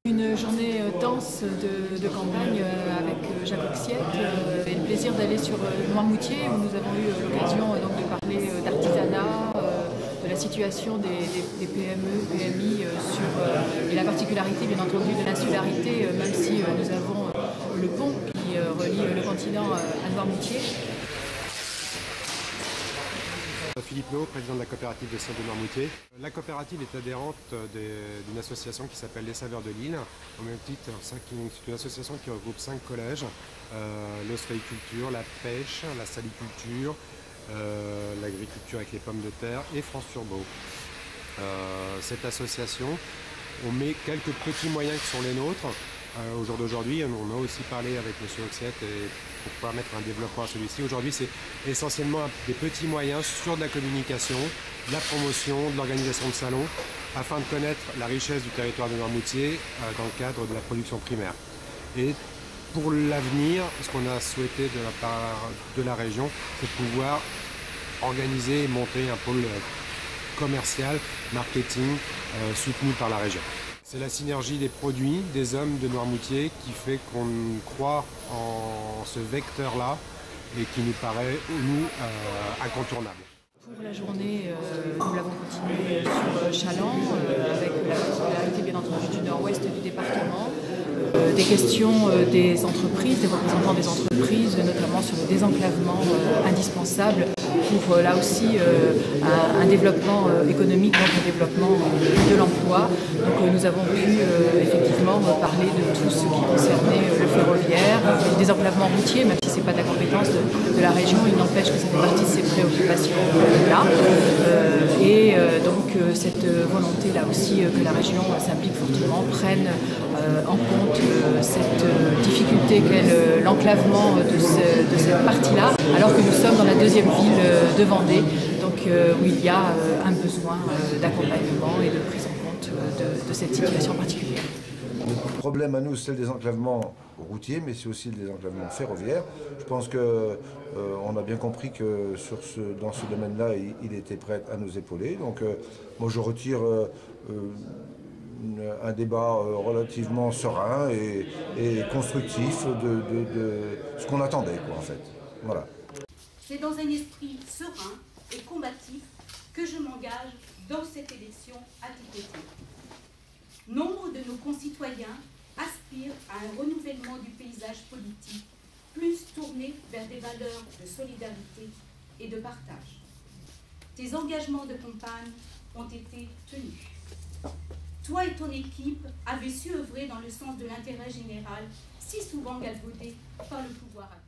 Une journée dense de campagne avec Jacques Oxiette et le plaisir d'aller sur Noirmoutier où nous avons eu l'occasion donc de parler d'artisanat, de la situation des PME, PMI et la particularité bien entendu de l'insularité, même si nous avons le pont qui relie le continent à Noirmoutier. Philippe Naud, président de la coopérative de Saint de Noirmoutier. La coopérative est adhérente d'une association qui s'appelle Les Saveurs de l'Île. Au même titre, c'est une association qui regroupe 5 collèges, l'ostréiculture, la pêche, la saliculture, l'agriculture avec les pommes de terre et France Turbo. Cette association, on met quelques petits moyens qui sont les nôtres. Au jour d'aujourd'hui, on a aussi parlé avec M. Oxiette pour pouvoir mettre un développement à celui-ci. Aujourd'hui, c'est essentiellement des petits moyens sur de la communication, de la promotion, de l'organisation de salons, afin de connaître la richesse du territoire de Noirmoutier dans le cadre de la production primaire. Et pour l'avenir, ce qu'on a souhaité de la part de la région, c'est de pouvoir organiser et monter un pôle commercial, marketing, soutenu par la région. C'est la synergie des produits, des hommes de Noirmoutier qui fait qu'on croit en ce vecteur-là et qui nous paraît, nous, incontournable. Pour la journée, nous l'avons continué sur Chaland, avec la particularité bien entendu du nord-ouest du département, des questions des entreprises, des représentants des entreprises, notamment sur le désenclavement indispensable pour là aussi un développement économique, donc un développement de l'emploi. Donc nous avons pu effectivement parler de tout ce qui concernait le ferroviaire, le désenclavement routier, même si ce n'est pas de la compétence de la région, il n'empêche que ça fait partie de ses préoccupations là. Et donc cette volonté là aussi que la région s'implique fortement, prenne en compte cette difficulté qu'est l'enclavement de cette partie-là, alors que nous sommes dans la deuxième ville de Vendée, donc où il y a un besoin d'accompagnement et de prise en compte de cette situation particulière. Le problème à nous, c'est le désenclavement routier, mais c'est aussi le désenclavement ferroviaire. Je pense qu'on a bien compris que dans ce domaine-là, il était prêt à nous épauler. Donc moi, je retire un débat relativement serein et constructif de ce qu'on attendait, quoi, en fait. Voilà. C'est dans un esprit serein et combatif que je m'engage dans cette élection à tes côtés. Nombre de nos concitoyens aspirent à un renouvellement du paysage politique, plus tourné vers des valeurs de solidarité et de partage. Tes engagements de campagne ont été tenus. Toi et ton équipe avez su œuvrer dans le sens de l'intérêt général, si souvent galvaudé par le pouvoir actuel.